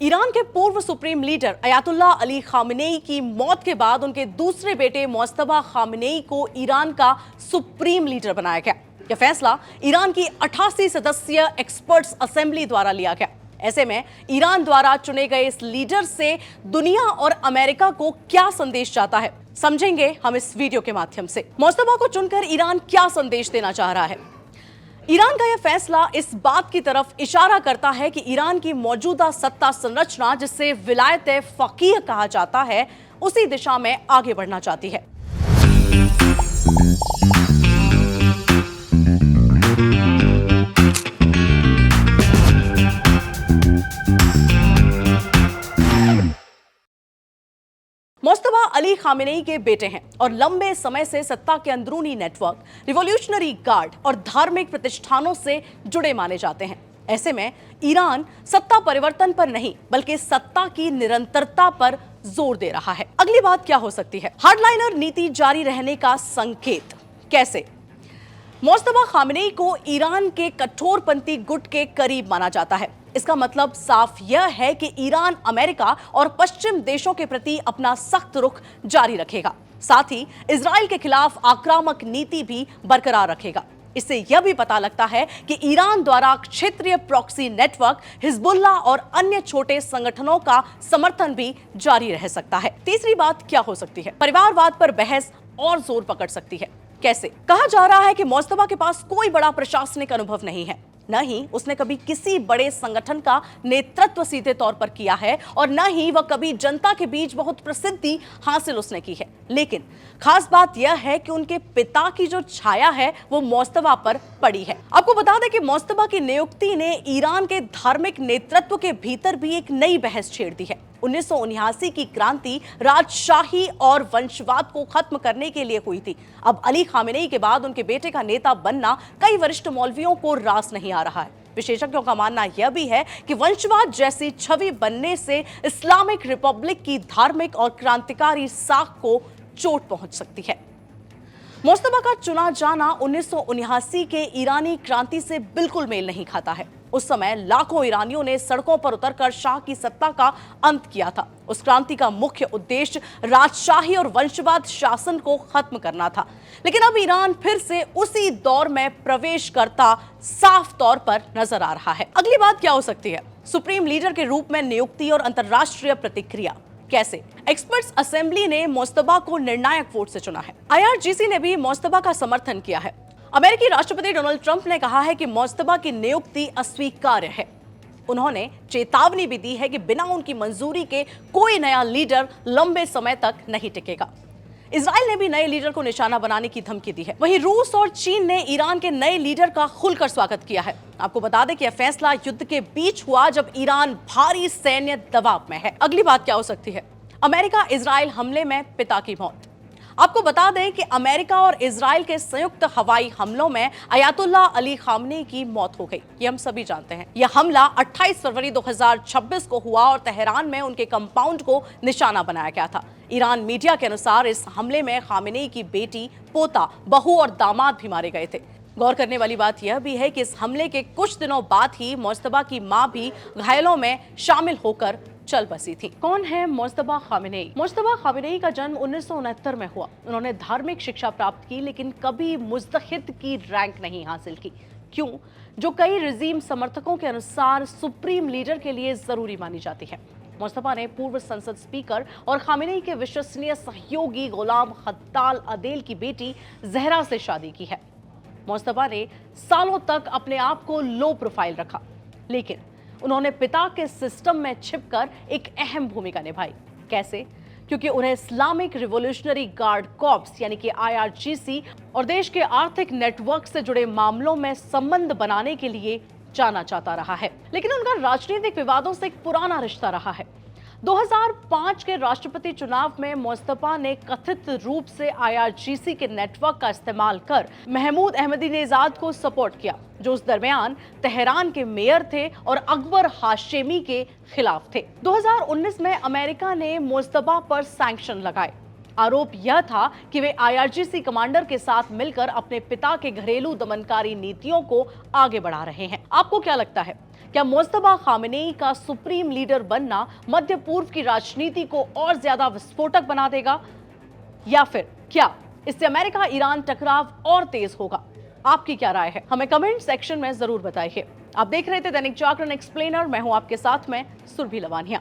Iran के पूर्व supreme leader Ayatollah Ali Khamenei की मौत के बाद उनके दूसरे बेटे मुज्तबा खामेनेई को ईरान का सुप्रीम लीडर बनाया गया। यह फैसला ईरान की 88 सदस्यीय एक्सपर्ट्स असेंबली द्वारा लिया गया। ऐसे में ईरान द्वारा चुने गए इस लीडर से दुनिया और अमेरिका को क्या संदेश जाता है, समझेंगे हम इस वीडियो के माध्यम से। मुज्तबा को चुनकर ईरान क्या संदेश देना चाह रहा है? ईरान का यह फैसला इस बात की तरफ इशारा करता है कि ईरान की मौजूदा सत्ता संरचना, जिसे विलायत फकीह कहा जाता है, उसी दिशा में आगे बढ़ना चाहती है। मुज्तबा अली खामेनेई के बेटे हैं और लंबे समय से सत्ता के अंदरूनी नेटवर्क, रिवॉल्यूशनरी गार्ड और धार्मिक प्रतिष्ठानों से जुड़े माने जाते हैं। ऐसे में ईरान सत्ता परिवर्तन पर नहीं बल्कि सत्ता की निरंतरता पर जोर दे रहा है। अगली बात क्या हो सकती है? हार्डलाइनर नीति जारी रहने का संकेत। कैसे? मुज्तबा खामेनेई को ईरान के कठोरपंथी गुट के करीब माना जाता है। इसका मतलब साफ यह है कि ईरान अमेरिका और पश्चिम देशों के प्रति अपना सख्त रुख जारी रखेगा, साथ ही इजराइल के खिलाफ आक्रामक नीति भी बरकरार रखेगा। इससे यह भी पता लगता है कि ईरान द्वारा क्षेत्रीय प्रॉक्सी नेटवर्क, हिजबुल्लाह और अन्य छोटे संगठनों का समर्थन भी जारी रह सकता है। तीसरी बात क्या हो सकती है? परिवारवाद पर बहस और जोर पकड़ सकती है। कैसे? कहा जा रहा है कि मुज्तबा के पास कोई बड़ा प्रशासनिक अनुभव नहीं है, न ही उसने कभी किसी बड़े संगठन का नेतृत्व सीधे तौर पर किया है और न ही वह कभी जनता के बीच बहुत प्रसिद्धि हासिल उसने की है। लेकिन खास बात यह है कि उनके पिता की जो छाया है वो मुज्तबा पर पड़ी है। आपको बता दें कि मुज्तबा की नियुक्ति ने ईरान के धार्मिक नेतृत्व के भीतर भी एक नई बहस छेड़ दी है। 1979 की क्रांति राजशाही और वंशवाद को खत्म करने के लिए हुई थी। अब अली खामेनेई के बाद उनके बेटे का नेता बनना कई वरिष्ठ मौलवियों को रास नहीं आ रहा है। विशेषज्ञों का मानना यह भी है कि वंशवाद जैसी छवि बनने से इस्लामिक रिपब्लिक की धार्मिक और क्रांतिकारी साख को चोट पहुंच सकती है। मुज्तबा का चुना जाना 1979 के ईरानी क्रांति से बिल्कुल मेल नहीं खाता है। उस समय लाखों ईरानियों ने सड़कों पर उतरकर शाह की सत्ता का अंत किया था। उस क्रांति का मुख्य उद्देश्य राजशाही और वंशवाद शासन को खत्म करना था। लेकिन अब ईरान फिर से उसी दौर में प्रवेश करता साफ तौर पर नजर आ रहा है। अगली बात क्या हो सकती है? सुप्रीम लीडर के रूप में नियुक्ति और अंतर्राष्ट्रीय प्रतिक्रिया। कैसे? एक्सपर्ट्स असेंबली ने मुज्तबा को निर्णायक वोट से चुना है। IRGC ने भी मुज्तबा का समर्थन किया है। अमेरिकी राष्ट्रपति डोनाल्ड ट्रंप ने कहा है कि मुज्तबा की नियुक्ति अस्वीकार्य है। उन्होंने चेतावनी भी दी है कि बिना उनकी मंजूरी के कोई नया लीडर लंबे समय तक नहीं टिकेगा। इजराइल ने भी नए लीडर को निशाना बनाने की धमकी दी है। वहीं रूस और चीन ने ईरान के नए लीडर का खुलकर स्वागत किया है। आपको बता दें कि यह फैसला युद्ध के बीच हुआ जब ईरान भारी सैन्य दबाव में है। अगली बात क्या हो सकती है? अमेरिका इजराइल हमले में पिता की मौत। आपको बता दें कि अमेरिका और इजराइल के संयुक्त हवाई हमलों में अयातुल्लाह अली खामेनेई की मौत हो गई। ये हम सभी जानते हैं। यह हमला 28 फरवरी 2026 को हुआ और तेहरान में उनके कंपाउंड को निशाना बनाया गया था। ईरान मीडिया के अनुसार इस हमले में खामेनेई की बेटी, पोता, बहू और दामाद भी मारे गए थे। गौर करने वाली बात यह भी है कि इस हमले के कुछ दिनों बाद ही मुज्तबा की मां भी घायलों में शामिल होकर चल बसी थी। कौन है मुज्तबा खामेनेई? मुज्तबा खामेनेई का जन्म 1969 में हुआ। उन्होंने धार्मिक शिक्षा प्राप्त की लेकिन कभी मुज्तहिद की रैंक नहीं हासिल की। क्यों? जो कई रिजीम समर्थकों के अनुसार सुप्रीम लीडर के लिए जरूरी मानी जाती है। मुज्तबा ने पूर्व संसद स्पीकर और खामेनेई के विश्वसनीय सहयोगी गुलाम खत्ताल अदेल की बेटी जहरा से शादी की है। मुज्तबा ने सालों तक अपने आप को लो प्रोफाइल रखा, लेकिन उन्होंने पिता के सिस्टम में छिपकर एक अहम भूमिका निभाई। कैसे? क्योंकि उन्हें इस्लामिक रिवॉल्यूशनरी गार्ड कॉर्प्स यानी कि IRGC और देश के आर्थिक नेटवर्क से जुड़े मामलों में संबंध बनाने के लिए जाना जाता रहा है। लेकिन उनका राजनीतिक विवादों से एक पुराना रिश्ता रहा है। 2005 के राष्ट्रपति चुनाव में मुज्तबा ने कथित रूप से IRGC के नेटवर्क का इस्तेमाल कर महमूद अहमदीनेजाद को सपोर्ट किया, जो उस दरमियान तेहरान के मेयर थे और अकबर हाशेमी के खिलाफ थे। 2019 में अमेरिका ने मुज्तबा पर सैंक्शन लगाए। आरोप यह था कि वे IRGC कमांडर के साथ मिलकर अपने पिता के घरेलू दमनकारी नीतियों को आगे बढ़ा रहे हैं। आपको क्या लगता है? क्या मुस्तफा खामेनेई का सुप्रीम लीडर बनना मध्य पूर्व की राजनीति को और ज्यादा विस्फोटक बना देगा, या फिर क्या इससे अमेरिका ईरान टकराव और तेज होगा? आपकी क्या राय है, हमें कमेंट सेक्शन में जरूर बताइए। आप देख रहे थे दैनिक जागरण एक्सप्लेनर, मैं हूं आपके साथ में सुरभि लवानिया।